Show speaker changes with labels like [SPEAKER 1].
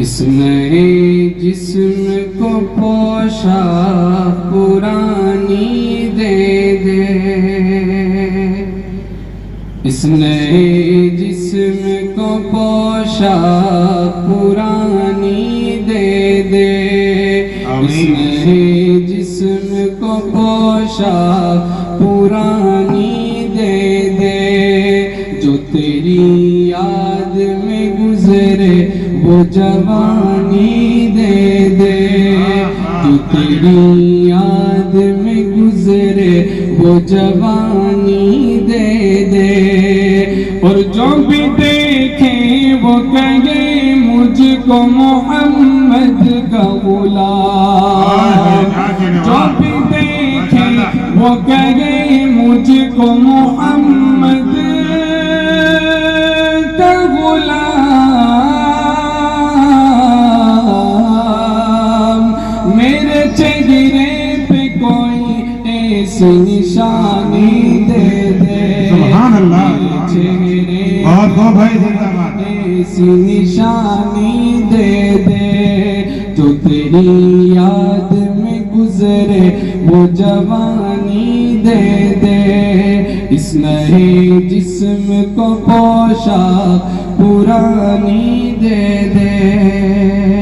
[SPEAKER 1] اس نئے جسم کو پوشاک پرانی دے دے، اس نئے جسم کو پوشاک پرانی دے دے، اس نئے جسم کو پوشاک پرانی دے دے، جو تیری یاد میں گزرے وہ جوانی دے دے، جو تیری یاد میں گزرے وہ جوانی دے دے، اور جو بھی دیکھے وہ کہے مجھ کو محمد کا غلام، جو بھی دیکھے وہ کہے مجھ کو محمد کا غلام، میرے چہرے پہ کوئی ایسی نشانی دے دے،
[SPEAKER 2] سبحان اللہ،
[SPEAKER 1] چہرے
[SPEAKER 2] بہت بھائی زندہ باد،
[SPEAKER 1] ایسی نشانی دے دے، جو تیری یاد میں گزرے وہ جوانی دے دے، اس نئے جسم کو پوشاک پرانی دے دے۔